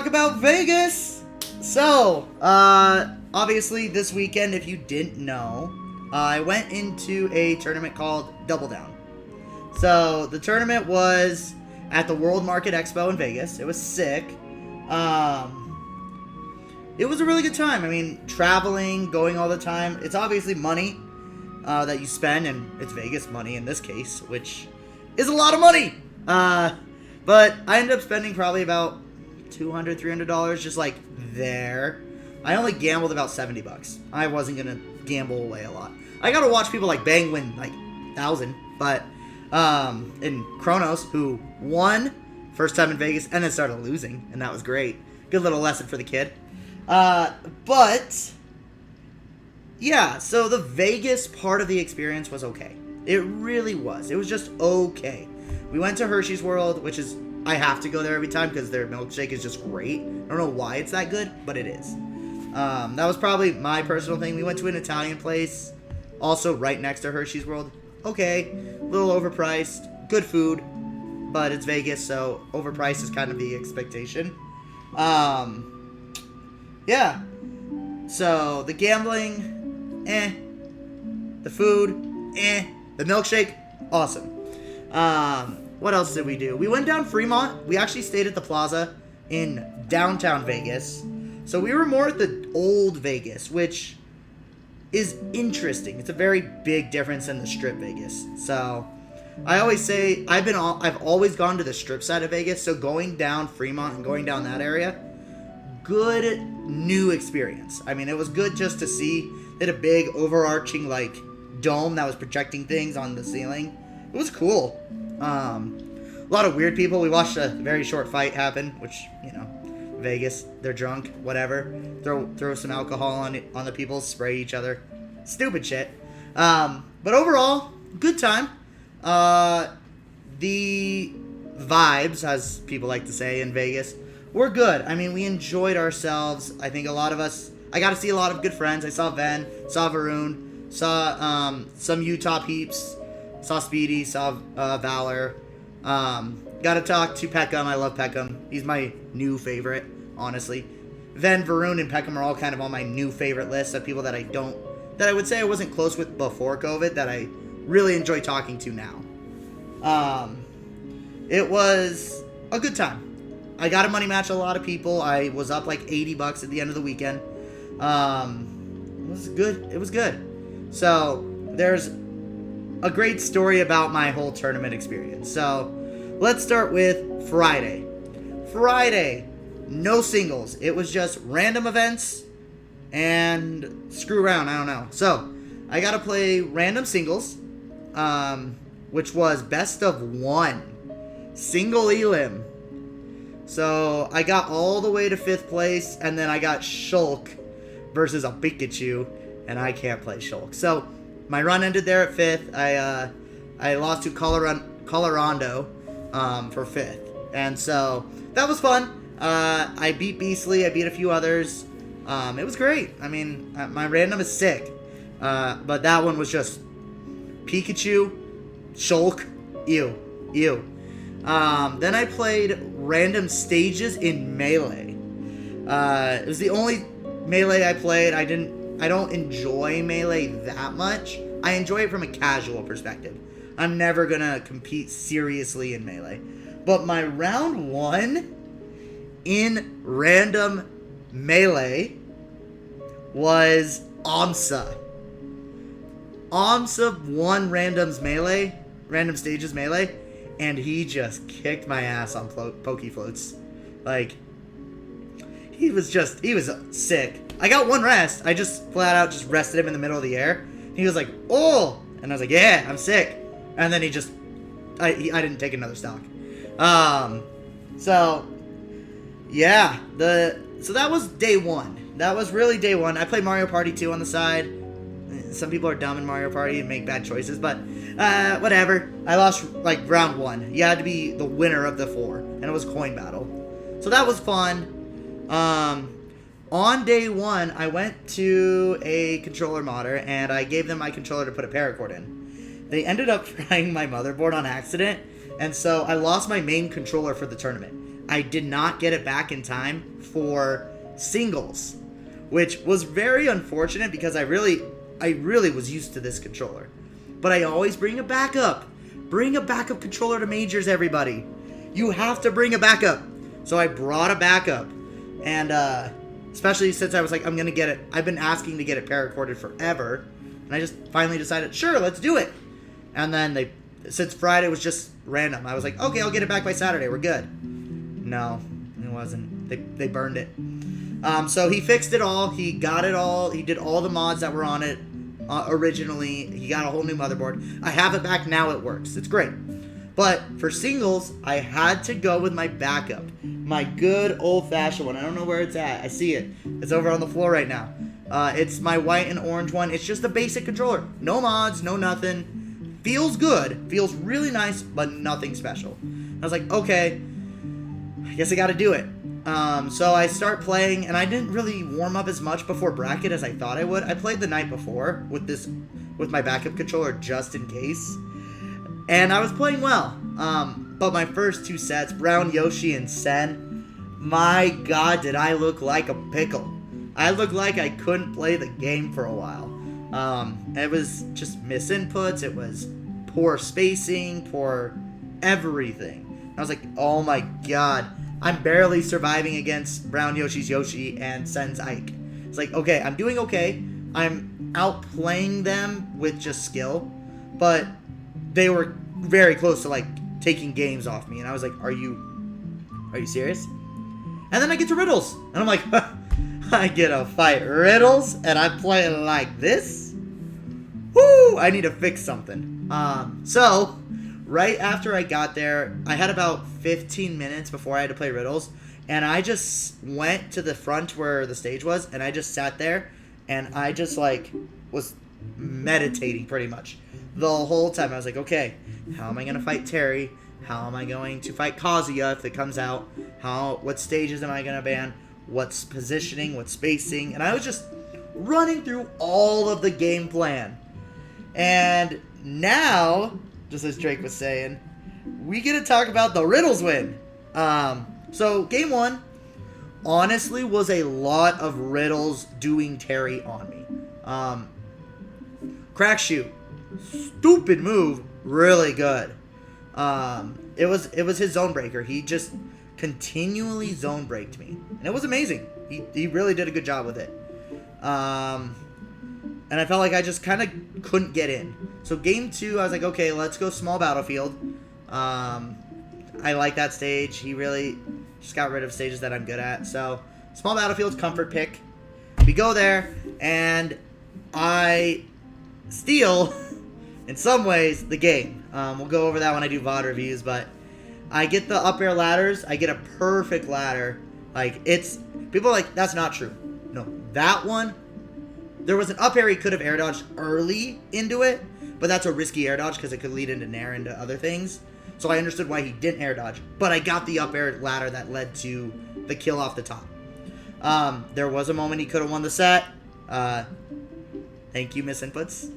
about Vegas. So, obviously this weekend, if you didn't know, I went into a tournament called Double Down. So, the tournament was at the World Market Expo in Vegas. It was sick. It was a really good time. I mean, traveling, going all the time. It's obviously money that you spend, and it's Vegas money in this case, which is a lot of money. But I ended up spending probably about $200, $300 just like there. I only gambled about $70. I wasn't gonna gamble away a lot. I got to watch people like Bang win like 1,000, but and Kronos, who won first time in Vegas and then started losing, and that was great. Good little lesson for the kid. But yeah, so the Vegas part of the experience was okay. It really was. It was just okay. We went to Hershey's World, which is, I have to go there every time because their milkshake is just great. I don't know why it's that good, but it is. That was probably my personal thing. We went to an Italian place, also right next to Hershey's World. Okay, a little overpriced, good food, but it's Vegas, so overpriced is kind of the expectation. Yeah. So, the gambling, the food, the milkshake, awesome. What else did we do? We went down Fremont. We actually stayed at the Plaza in downtown Vegas. So we were more at the old Vegas, which is interesting. It's a very big difference in the Strip Vegas. So I always say I've always gone to the Strip side of Vegas. So going down Fremont and going down that area, good new experience. I mean, it was good just to see. They had a big overarching like dome that was projecting things on the ceiling. It was cool. A lot of weird people. We watched a very short fight happen, which, you know, Vegas, they're drunk, whatever. Throw some alcohol on the people, spray each other. Stupid shit. But overall, good time. The vibes, as people like to say in Vegas, were good. I mean, we enjoyed ourselves. I think a lot of us, I got to see a lot of good friends. I saw Ven, saw Varun, saw some Utah peeps. Saw Speedy, saw Valor. Got to talk to Peckham. I love Peckham. He's my new favorite, honestly. Ven, Varun, and Peckham are all kind of on my new favorite list of people that I would say I wasn't close with before COVID, that I really enjoy talking to now. It was a good time. I got to money match a lot of people. I was up like $80 at the end of the weekend. It was good. It was good. So there's a great story about my whole tournament experience. So, let's start with Friday. Friday, no singles. It was just random events and screw around. I don't know. So, I got to play random singles, which was best of one. Single elim. So, I got all the way to 5th place, and then I got Shulk versus a Pikachu, and I can't play Shulk. So, my run ended there at 5th. I lost to Colorado for 5th. And so, that was fun. I beat Beastly. I beat a few others. It was great. I mean, my random is sick. But that one was just Pikachu, Shulk, ew. Then I played random stages in Melee. It was the only Melee I played. I don't enjoy Melee that much. I enjoy it from a casual perspective. I'm never gonna compete seriously in Melee. But my round 1 in random Melee was Amsa. Amsa won random stages Melee, and he just kicked my ass on Pokefloats. Like, he was sick. I got one rest. I just flat out just rested him in the middle of the air. He was like, oh! And I was like, yeah, I'm sick. And then I didn't take another stock. So, yeah. So that was day 1. That was really day 1. I played Mario Party 2 on the side. Some people are dumb in Mario Party and make bad choices, but whatever. I lost, like, round 1. You had to be the winner of the 4, and it was coin battle. So that was fun. On day 1, I went to a controller modder, and I gave them my controller to put a paracord in. They ended up trying my motherboard on accident, and so I lost my main controller for the tournament. I did not get it back in time for singles, which was very unfortunate because I really was used to this controller. But I always bring a backup. Bring a backup controller to majors, everybody. You have to bring a backup. So I brought a backup. And especially since I was like, I'm going to get it. I've been asking to get it pararecorded forever. And I just finally decided, sure, let's do it. And then since Friday was just random, I was like, okay, I'll get it back by Saturday. We're good. No, it wasn't. They burned it. So he fixed it all. He got it all. He did all the mods that were on it originally. He got a whole new motherboard. I have it back now. It works. It's great. But for singles, I had to go with my backup. My good old-fashioned one. I don't know where it's at. I see it. It's over on the floor right now. It's my white and orange one. It's just a basic controller. No mods, no nothing. Feels good. Feels really nice, but nothing special. I was like, okay, I guess I got to do it. So I start playing, and I didn't really warm up as much before bracket as I thought I would. I played the night before with my backup controller just in case, and I was playing well. But my first two sets, Brown Yoshi and Sen, my God, did I look like a pickle. I looked like I couldn't play the game for a while. It was just misinputs. It was poor spacing, poor everything. I was like, oh my God. I'm barely surviving against Brown Yoshi's Yoshi and Sen's Ike. It's like, okay, I'm doing okay. I'm outplaying them with just skill. But they were very close to, like, taking games off me. And I was like, are you serious? And then I get to Riddles. And I'm like, I get to fight Riddles and I'm playing like this? Woo! I need to fix something. So right after I got there, I had about 15 minutes before I had to play Riddles, and I just went to the front where the stage was, and I just sat there, and I just, like, was meditating pretty much the whole time. I was like, okay, how am I going to fight Terry? How am I going to fight Kazuya if it comes out? What stages am I going to ban? What's positioning? What's spacing? And I was just running through all of the game plan. And now, just as Drake was saying, we get to talk about the Riddles win. So game one, honestly, was a lot of Riddles doing Terry on me. Crack shoot, stupid move, really good. It was his zone breaker. He just continually zone braked me, and it was amazing. He really did a good job with it. And I felt like I just kind of couldn't get in. So game two, I was like, okay, let's go small battlefield. I like that stage. He really just got rid of stages that I'm good at. So small battlefield's comfort pick. We go there, and I steal, in some ways, the game. We'll go over that when I do VOD reviews, but I get the up air ladders. I get a perfect ladder. Like, people are like, that's not true. No, that one, there was an up air he could have air dodged early into it, but that's a risky air dodge because it could lead into Nair into other things. So I understood why he didn't air dodge, but I got the up air ladder that led to the kill off the top. There was a moment he could have won the set. Thank you, misinputs.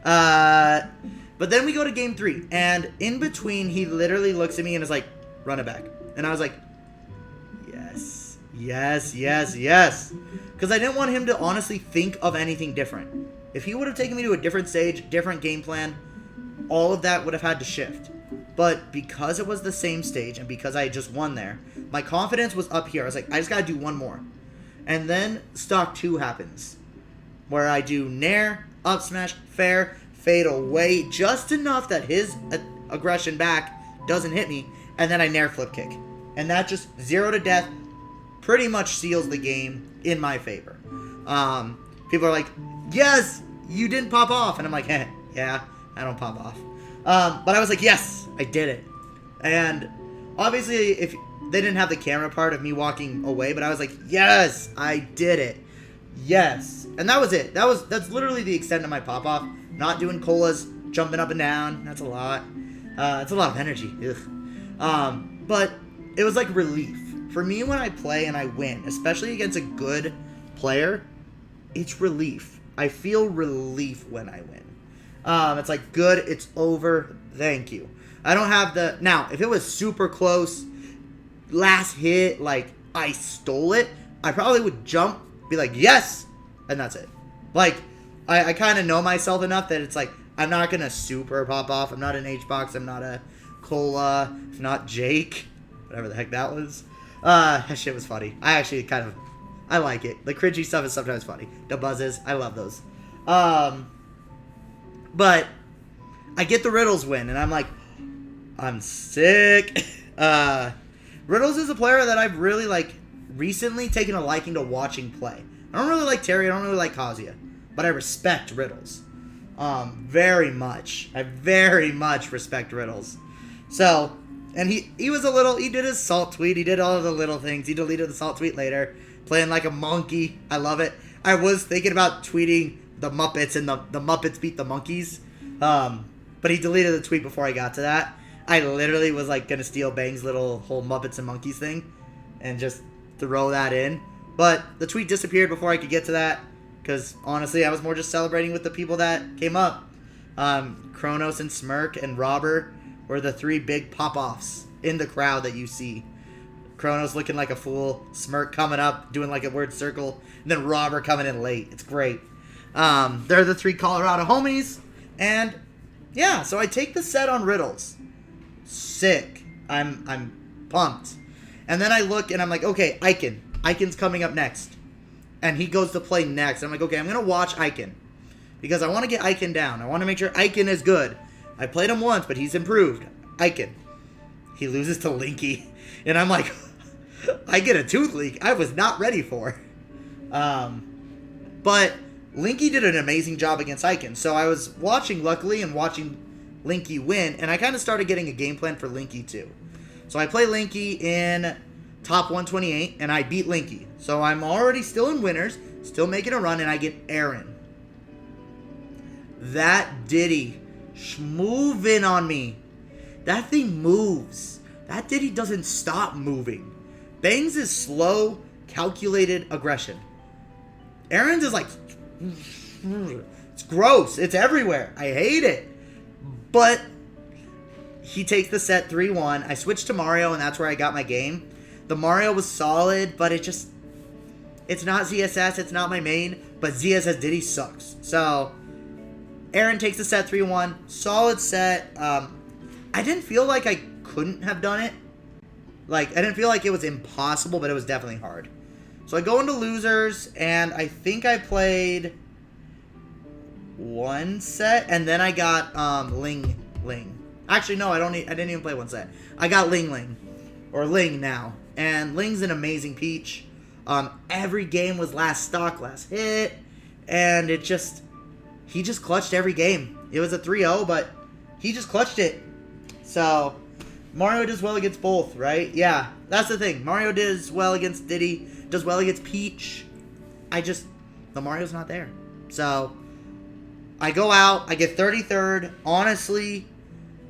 But then we go to game three, and in between, he literally looks at me and is like, run it back. And I was like, yes, yes, yes, yes. Because I didn't want him to honestly think of anything different. If he would have taken me to a different stage, different game plan, all of that would have had to shift. But because it was the same stage, and because I just won there, my confidence was up here. I was like, I just got to do one more. And then stock 2 happens, where I do Nair, up smash, fair, fade away, just enough that his aggression back doesn't hit me, and then I Nair flip kick. And that just 0 to death pretty much seals the game in my favor. People are like, yes, you didn't pop off. And I'm like, yeah, I don't pop off. But I was like, yes, I did it. And obviously, if they didn't have the camera part of me walking away, but I was like, yes, I did it. Yes. And that was it. That's literally the extent of my pop off. Not doing colas, jumping up and down. That's a lot. It's a lot of energy. Ugh. But it was like relief. For me, when I play and I win, especially against a good player, it's relief. I feel relief when I win. It's like, good, it's over, thank you. I don't have the... Now, if it was super close, last hit, like, I stole it, I probably would jump, be like, yes, and that's it. Like, I kind of know myself enough that it's like, I'm not going to super pop off. I'm not an H-Box. I'm not a Cola. I'm not Jake. Whatever the heck that was. That shit was funny. I actually I like it. The cringy stuff is sometimes funny. The buzzes, I love those. But I get the Riddles win, and I'm like, I'm sick. Riddles is a player that I've really, like, recently taken a liking to watching play. I don't really like Terry. I don't really like Kazuya. But I respect Riddles. Very much. I very much respect Riddles. So, and he was a little, he did his salt tweet. He did all of the little things. He deleted the salt tweet later. Playing like a monkey. I love it. I was thinking about tweeting the Muppets and the Muppets beat the monkeys. But he deleted the tweet before I got to that. I literally was like going to steal Bang's little whole Muppets and monkeys thing. And just throw that in. But the tweet disappeared before I could get to that. Because, honestly, I was more just celebrating with the people that came up. Kronos and Smirk and Robber were the three big pop-offs in the crowd that you see. Kronos looking like a fool. Smirk coming up, doing like a word circle. And then Robber coming in late. It's great. They're the three Colorado homies. And, yeah, so I take the set on Riddles. Sick. I'm pumped. And then I look and I'm like, okay, Icon. Icon's coming up next. And he goes to play next. I'm like, okay, I'm going to watch Icon. Because I want to get Icon down. I want to make sure Icon is good. I played him once, but he's improved. Icon. He loses to Linky. And I'm like, I get a tooth leak I was not ready for. But Linky did an amazing job against Icon. So I was watching, luckily, and watching Linky win. And I kind of started getting a game plan for Linky, too. So I play Linky in top 128, and I beat Linky. So I'm already still in winners, still making a run, and I get Aaron. That Diddy moving on me. That thing moves. That Diddy doesn't stop moving. Bangs is slow, calculated aggression. Aaron's is like, it's gross. It's everywhere. I hate it. But he takes the set 3-1. I switched to Mario, and that's where I got my game. The Mario was solid, but it's not ZSS, it's not my main, but ZSS Diddy sucks. So, Aaron takes the set 3-1, solid set. I didn't feel like I couldn't have done it. Like, I didn't feel like it was impossible, but it was definitely hard. So I go into losers, and I think I played one set, and then I got Ling. Actually, no, I didn't even play one set. I got Ling, or Ling now. And Ling's an amazing peach. Every game was last stock, last hit. And he just clutched every game. It was a 3-0, but he just clutched it. So, Mario does well against both, right? Yeah, that's the thing. Mario does well against Diddy, does well against Peach. The Mario's not there. So, I go out, I get 33rd. Honestly,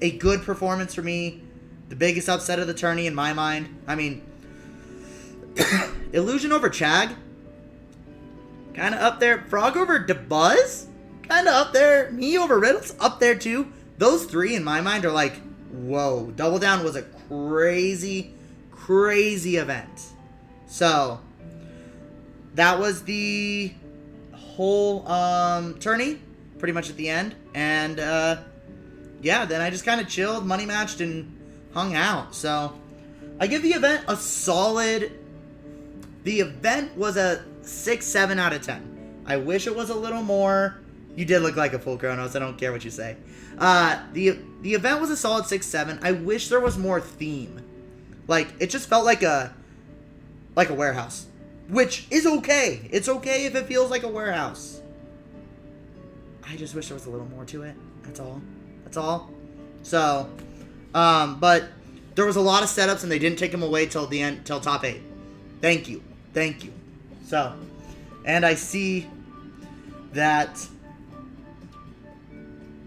a good performance for me. The biggest upset of the tourney in my mind. I mean, Illusion over Chag, kind of up there. Frog over DeBuzz, kind of up there. Me over Riddles, up there too. Those three in my mind are like, whoa. Double Down was a crazy, crazy event. So, that was the whole tourney, pretty much at the end. And, yeah, then I just kind of chilled, money matched, and hung out. So, I give the event a solid. The event was a 6-7 out of 10. I wish it was a little more. You did look like a full Kronos. I don't care what you say. The event was a solid 6-7. I wish there was more theme. Like, it just felt like a warehouse, which is okay. It's okay if it feels like a warehouse. I just wish there was a little more to it. That's all. So, but there was a lot of setups, and they didn't take them away till the end, till top 8. Thank you. So, and I see that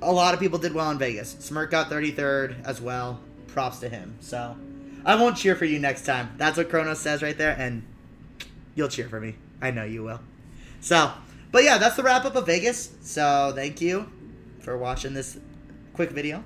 a lot of people did well in Vegas. Smirk got 33rd as well. Props to him. So, I won't cheer for you next time. That's what Kronos says right there, and you'll cheer for me. I know you will. So, but yeah, that's the wrap up of Vegas. So, thank you for watching this quick video.